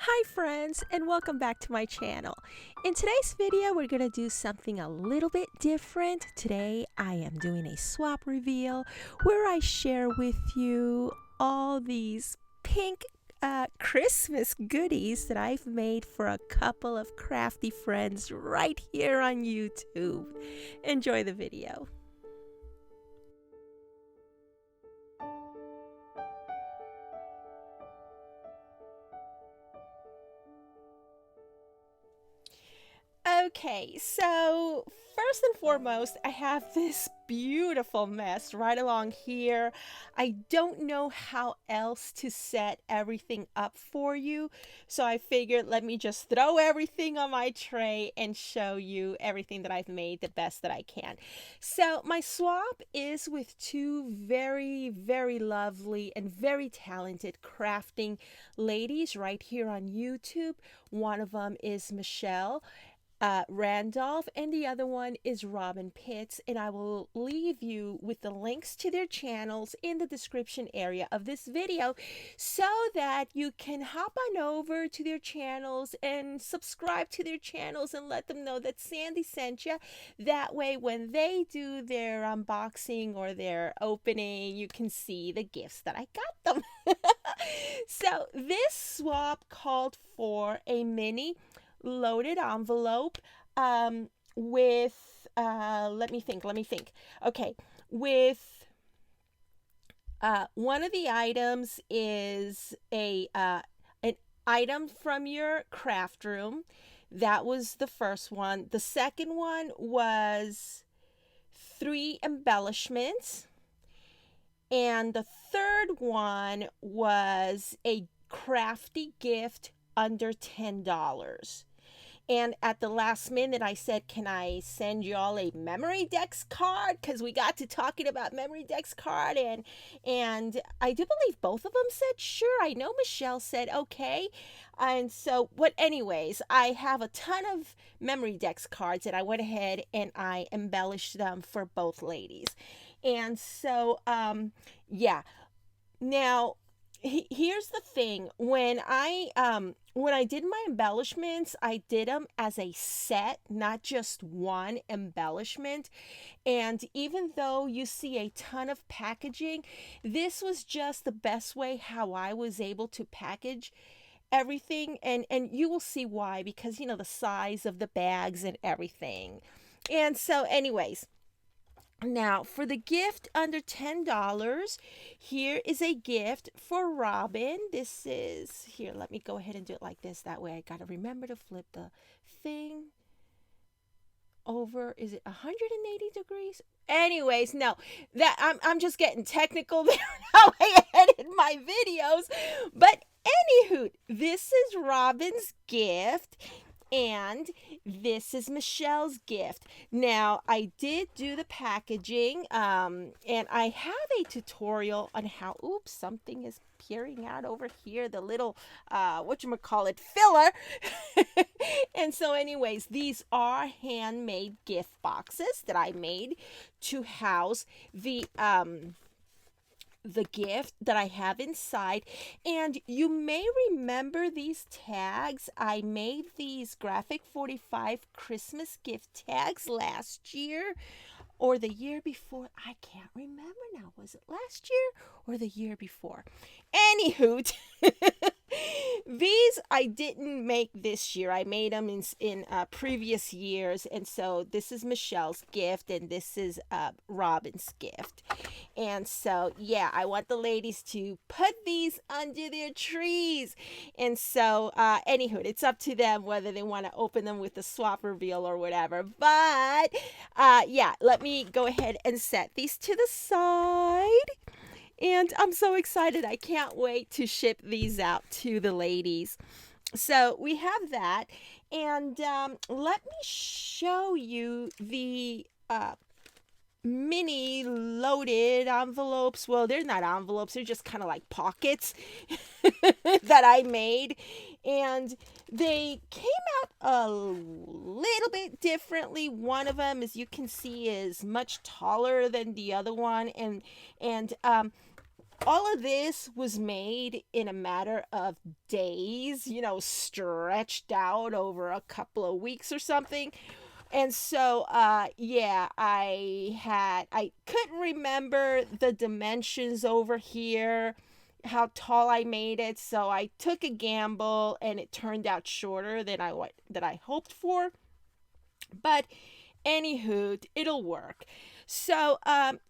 Hi friends, and welcome back to my channel. In today's video we're going to do something a little bit different. Today I am doing a swap reveal where I share with you all these pink Christmas goodies that I've made for a couple of crafty friends right here on YouTube. Enjoy the video. Okay, so first and foremost, I have this beautiful mess right along here. I don't know how else to set everything up for you, so I figured let me just throw everything on my tray and show you everything that I've made the best that I can. So my swap is with two very, very lovely and very talented crafting ladies right here on YouTube. One of them is Michelle Randolph, and the other one is Robin Pitts, and I will leave you with the links to their channels in the description area of this video so that you can hop on over to their channels and subscribe to their channels and let them know that Sandy sent you. That way when they do their unboxing or their opening, you can see the gifts that I got them. So this swap called for a mini loaded envelope with let me think. Okay, with one of the items is a an item from your craft room. That was the first one. The second one was 3 embellishments, and the third one was a crafty gift under $10. And at the last minute, I said, can I send y'all a memory decks card? Because we got to talking about memory decks card. And I do believe both of them said, sure. I know Michelle said, okay. And so, but anyways, I have a ton of memory decks cards. And I went ahead and I embellished them for both ladies. And so, yeah. Now, here's the thing. When I did my embellishments, I did them as a set, not just one embellishment. And even though you see a ton of packaging, this was just the best way how I was able to package everything. And you will see why, because, you know, the size of the bags and everything. And so anyways, now, for the gift under $10, here is a gift for Robin. This is, here, let me go ahead and do it like this. That way I got to remember to flip the thing over. Is it 180 degrees? Anyways, no, that I'm just getting technical there how I edit my videos. But anywho, this is Robin's gift. And this is Michelle's gift. Now, I did do the packaging, and I have a tutorial on how, oops, something is peering out over here, the little, whatchamacallit, filler. And so anyways, these are handmade gift boxes that I made to house the gift that I have inside. And you may remember these tags. I made these graphic 45 Christmas gift tags last year or the year before. I can't remember now. Was it last year or the year before? Anywho, these I didn't make this year. I made them in previous years. And so this is Michelle's gift and this is Robin's gift. And so, yeah, I want the ladies to put these under their trees. And so, anywho, it's up to them whether they want to open them with the swap reveal or whatever. But, yeah, let me go ahead and set these to the side. And I'm so excited. I can't wait to ship these out to the ladies. So we have that. And let me show you the mini loaded envelopes. Well, they're not envelopes. They're just kind of like pockets that I made. And they came out a little bit differently. One of them, as you can see, is much taller than the other one. And all of this was made in a matter of days, stretched out over a couple of weeks or something. And so, yeah, I couldn't remember the dimensions over here, how tall I made it. So I took a gamble and it turned out shorter than I hoped for. But anywho, it'll work. So,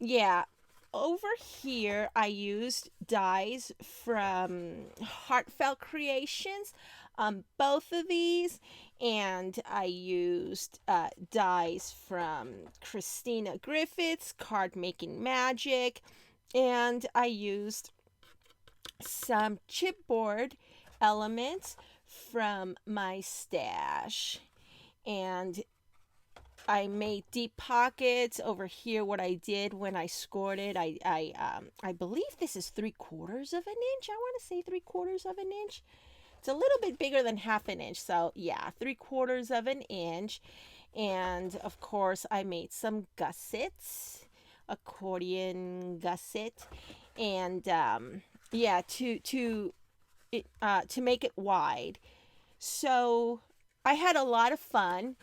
yeah, over here I used dies from Heartfelt Creations, both of these, and I used dies from Christina Griffiths, Card Making Magic, and I used some chipboard elements from my stash. And I made deep pockets over here. What I did when I scored it, I believe this is 3/4 of an inch. I want to say 3/4 of an inch. It's a little bit bigger than half an inch. So yeah, 3/4 of an inch. And of course, I made some gussets, accordion gusset, and yeah, to make it wide. So I had a lot of fun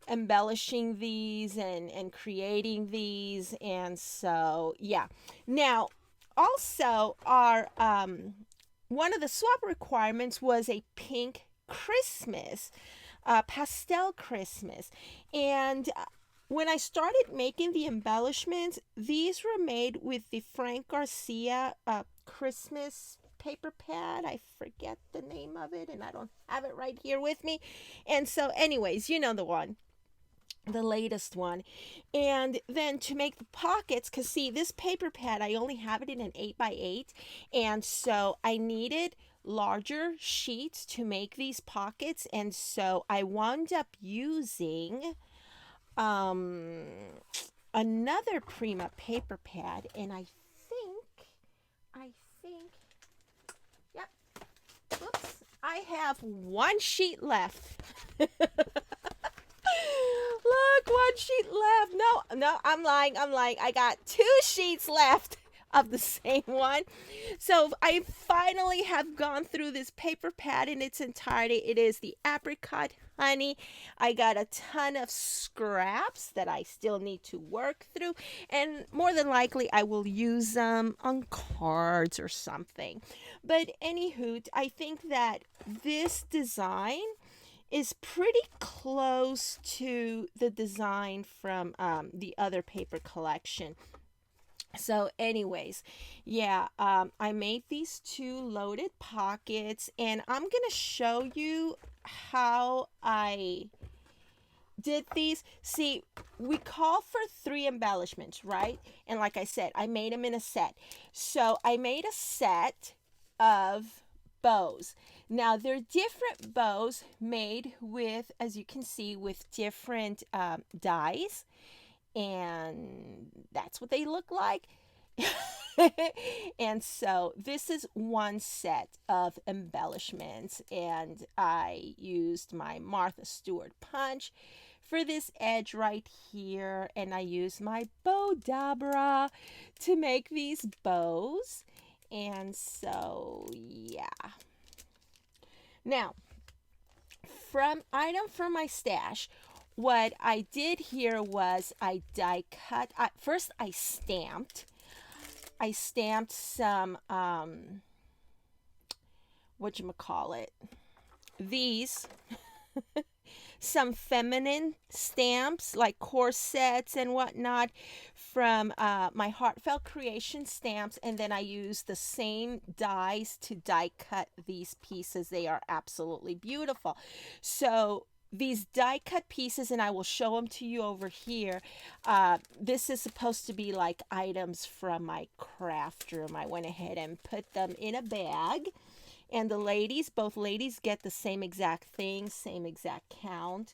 embellishing these and creating these. And so yeah, now also our one of the swap requirements was a pink Christmas, pastel Christmas. And when I started making the embellishments, these were made with the Frank Garcia Christmas paper pad. I forget the name of it and I don't have it right here with me. And so anyways, you know the one, the latest one. And then to make the pockets, because see, this paper pad, I only have it in an 8x8, and so I needed larger sheets to make these pockets. And so I wound up using another Prima paper pad, and I think yep, oops, I have one sheet left. Look, one sheet left. No, I'm lying. I got 2 sheets left of the same one. So I finally have gone through this paper pad in its entirety. It is the apricot honey. I got a ton of scraps that I still need to work through, and more than likely I will use them on cards or something. But anywho, I think that this design is pretty close to the design from the other paper collection. So anyways, yeah, I made these 2 loaded pockets, and I'm gonna show you how I did these. See, we call for 3 embellishments, right? And like I said, I made them in a set. So I made a set of bows. Now they're different bows made with, as you can see, with different dies, and that's what they look like. And so this is one set of embellishments, and I used my Martha Stewart punch for this edge right here, and I used my bow dabra to make these bows. And so yeah, now from my stash, what I did here was I die cut. First I stamped some whatchamacallit, these some feminine stamps like corsets and whatnot from my Heartfelt Creations stamps, and then I used the same dies to die cut these pieces. They are absolutely beautiful. So these die cut pieces, and I will show them to you over here. This is supposed to be like items from my craft room. I went ahead and put them in a bag, and the ladies, both ladies, get the same exact thing, same exact count.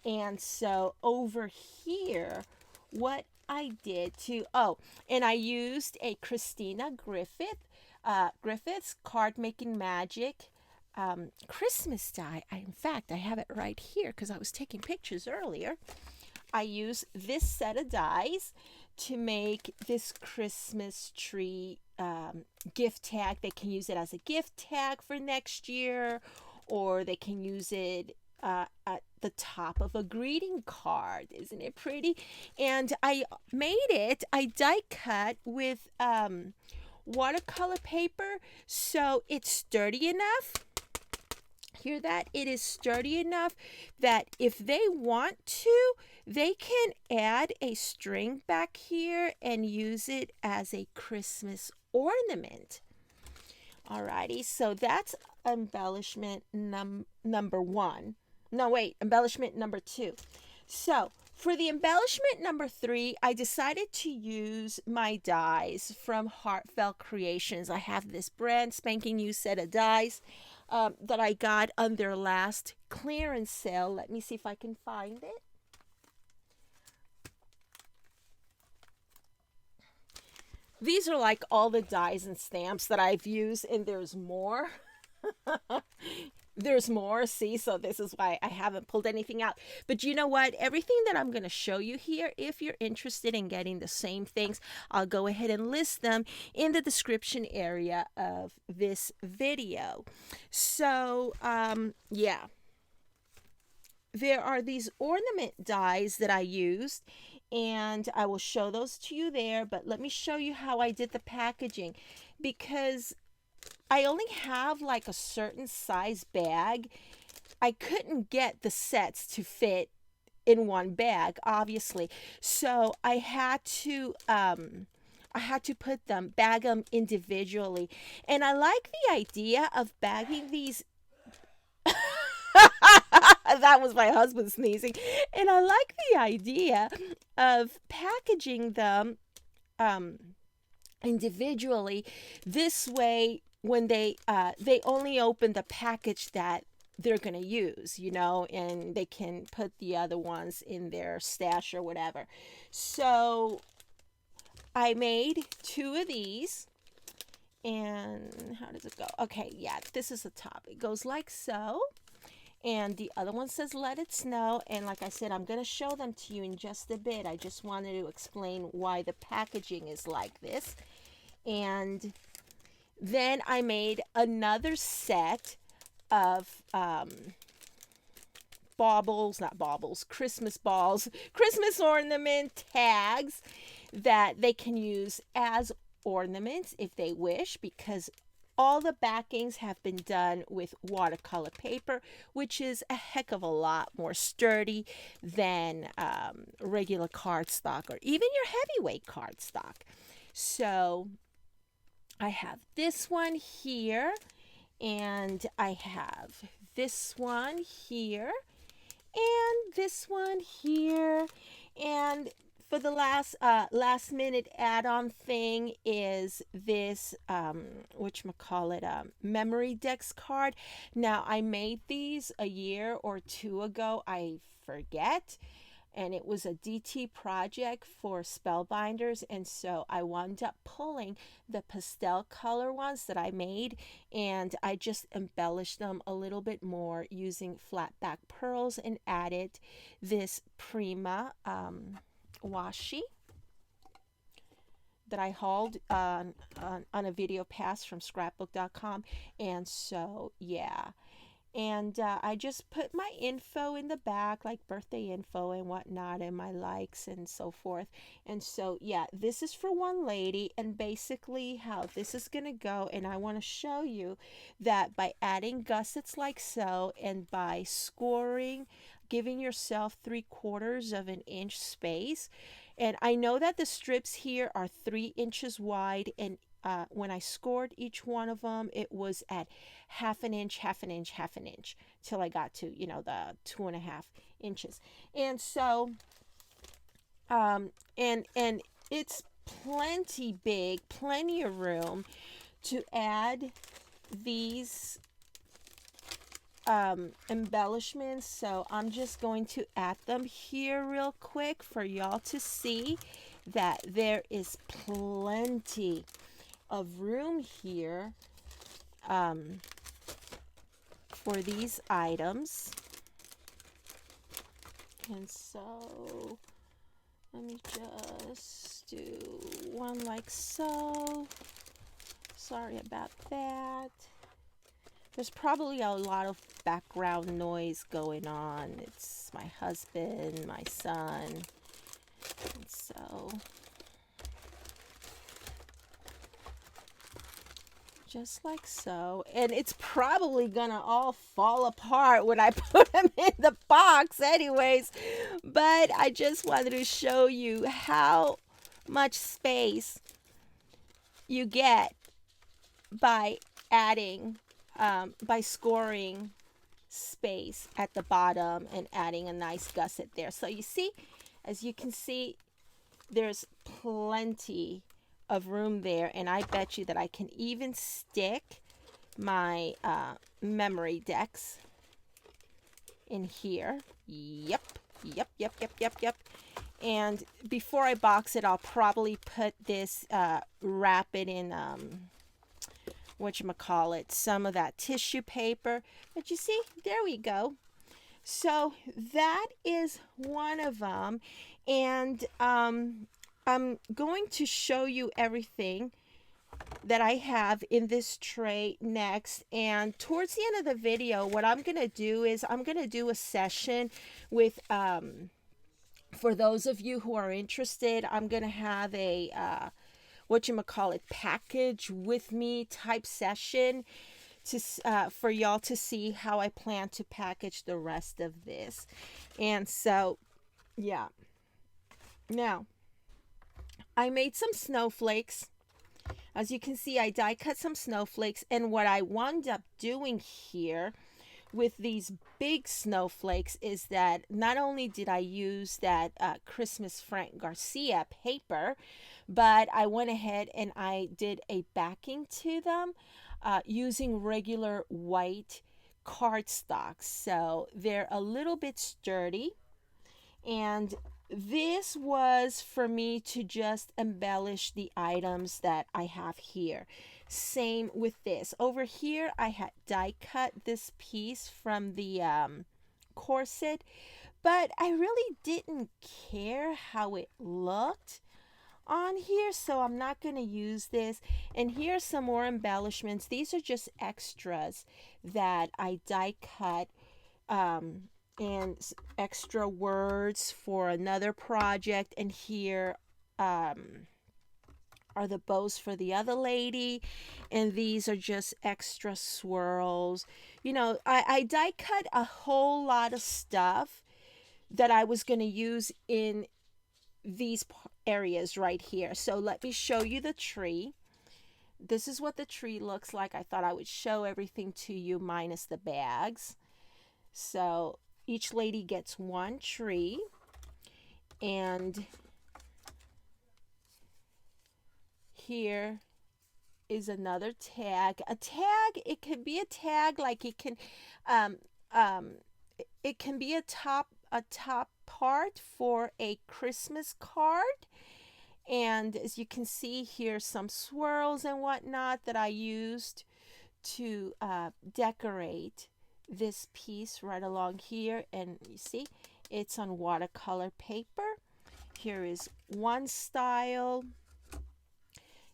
And so over here, what I did to, and I used a Christina Griffiths Card Making Magic Christmas die. In fact, I have it right here because I was taking pictures earlier. I use this set of dies to make this Christmas tree gift tag. They can use it as a gift tag for next year, or they can use it at the top of a greeting card. Isn't it pretty? And I made it, I die cut with watercolor paper, so it's sturdy enough. Hear that? It is sturdy enough that if they want to, they can add a string back here and use it as a Christmas ornament. Alrighty, so that's embellishment number one. No, wait, embellishment number two. So for the embellishment number three, I decided to use my dies from Heartfelt Creations. I have this brand spanking new set of dies that I got on their last clearance sale. Let me see if I can find it. These are like all the dies and stamps that I've used, and there's more. There's more, see, so this is why I haven't pulled anything out. But you know what? Everything that I'm going to show you here, if you're interested in getting the same things, I'll go ahead and list them in the description area of this video. So, yeah. There are these ornament dies that I used, and I will show those to you there, but let me show you how I did the packaging, because I only have like a certain size bag. I couldn't get the sets to fit in one bag, obviously. So I had to bag them individually. And I like the idea of bagging these. That was my husband sneezing. And I like the idea of packaging them individually. This way, when they only open the package that they're going to use, you know, and they can put the other ones in their stash or whatever. So I made two of these. And how does it go? Okay, yeah, this is the top. It goes like so. And the other one says let it snow. And like I said, I'm going to show them to you in just a bit. I just wanted to explain why the packaging is like this. And then I made another set of Christmas balls, Christmas ornament tags that they can use as ornaments if they wish, because all the backings have been done with watercolor paper, which is a heck of a lot more sturdy than regular cardstock or even your heavyweight cardstock. So I have this one here, and I have this one here, and this one here. And for the last minute add-on thing is this memory decks card. Now I made these a year or two ago, I forget, and it was a DT project for Spellbinders, and so I wound up pulling the pastel color ones that I made, and I just embellished them a little bit more using flat back pearls and added this Prima washi that I hauled on a video pass from scrapbook.com. And so yeah, and I just put my info in the back, like birthday info and whatnot, and my likes and so forth. And so yeah, this is for one lady, and basically how this is gonna go, and I want to show you that by adding gussets like so, and by scoring, giving yourself 3/4 of an inch space. And I know that the strips here are 3 inches wide, and when I scored each one of them, it was at half an inch, till I got to, you know, the 2.5 inches. And so, and it's plenty big, plenty of room to add these embellishments. So I'm just going to add them here real quick for y'all to see that there is plenty of room here for these items. And so Let me just do one like so. Sorry about that. There's probably a lot of background noise going on. It's my husband, my son, and so just like so. And it's probably gonna all fall apart when I put them in the box anyways. But I just wanted to show you how much space you get by adding, by scoring space at the bottom and adding a nice gusset there. So you see, as you can see, there's plenty of room there, and I bet you that I can even stick my memory decks in here. Yep. And before I box it, I'll probably put this, wrap it in, whatchamacallit, some of that tissue paper. But you see, there we go. So that is one of them. And I'm going to show you everything that I have in this tray next. And towards the end of the video, what I'm going to do is I'm going to do a session with, for those of you who are interested, I'm going to have a, package with me type session to for y'all to see how I plan to package the rest of this. And so, yeah. Now, I made some snowflakes. As you can see, I die cut some snowflakes, and what I wound up doing here with these big snowflakes is that not only did I use that Christmas Frank Garcia paper, but I went ahead and I did a backing to them using regular white cardstock. So they're a little bit sturdy, and this was for me to just embellish the items that I have here. Same with this. Over here, I had die cut this piece from the corset, but I really didn't care how it looked on here, so I'm not going to use this. And here's some more embellishments. These are just extras that I die cut, and extra words for another project. And here are the bows for the other lady, and these are just extra swirls. You know, I die cut a whole lot of stuff that I was going to use in these areas right here. So let me show you the tree. This is what the tree looks like. I thought I would show everything to you minus the bags. So each lady gets one tree, and here is another tag. A tag, it can be a tag like it can it can be a top part for a Christmas card. And as you can see here, some swirls and whatnot that I used to decorate this piece right along here. And you see, it's on watercolor paper. Here is one style.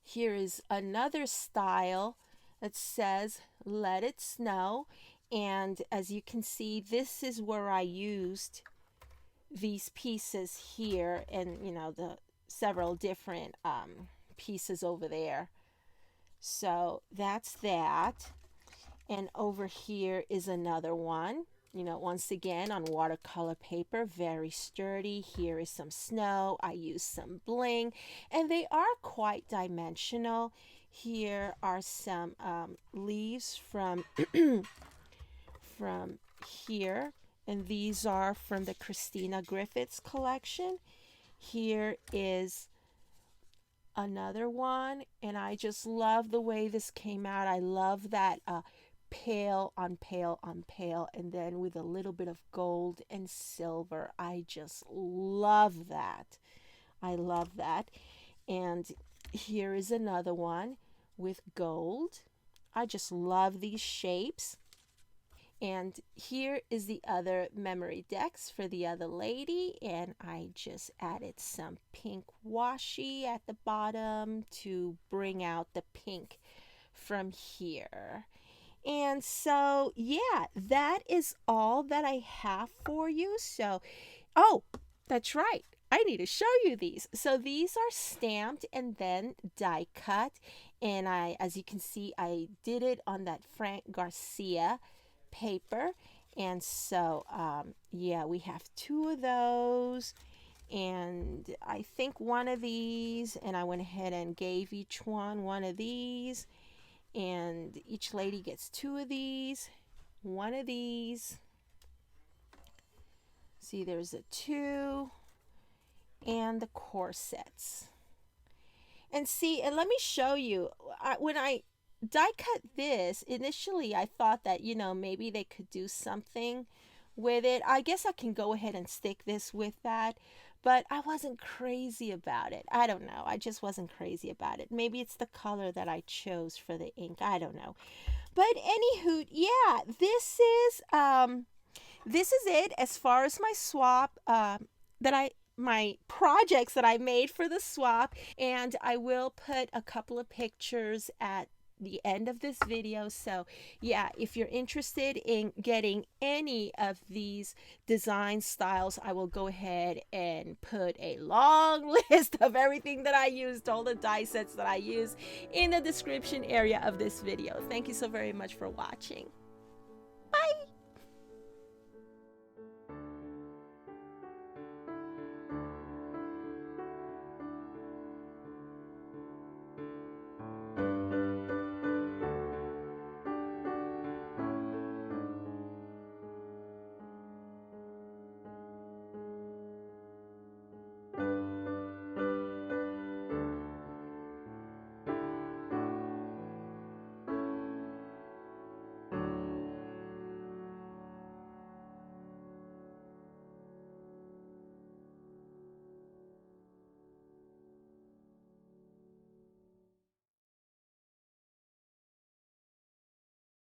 Here is another style that says "Let It Snow." And as you can see, this is where I used these pieces here, and you know, the several different pieces over there. So that's that. And over here is another one, you know, once again on watercolor paper, very sturdy. Here is some snow. I used some bling, and they are quite dimensional. Here are some leaves from from here, and these are from the Christina Griffiths collection. Here is another one, and I just love the way this came out. I love that pale on pale on pale, and then with a little bit of gold and silver. I just love that. I love that. And here is another one with gold. I just love these shapes. And here is the other memory decks for the other lady, and I just added some pink washi at the bottom to bring out the pink from here. And so, yeah, that is all that I have for you. So, oh, that's right. I need to show you these. So these are stamped and then die cut. And as you can see, I did it on that Frank Garcia paper. And so, yeah, we have 2 of those. And I think one of these, and I went ahead and gave each one of these. And each lady gets 2 of these, 1 of these. See, there's a 2, and the corsets. And see, and let me show you, when I die cut this, initially I thought that, you know, maybe they could do something with it. I guess I can go ahead and stick this with that, but I wasn't crazy about it. I don't know. I just wasn't crazy about it. Maybe it's the color that I chose for the ink. I don't know. But anywho, yeah, this is it as far as my swap my projects that I made for the swap, and I will put a couple of pictures at the end of this video. So yeah, if you're interested in getting any of these design styles, I will go ahead and put a long list of everything that I used, all the die sets that I use, in the description area of this video. Thank you so very much for watching.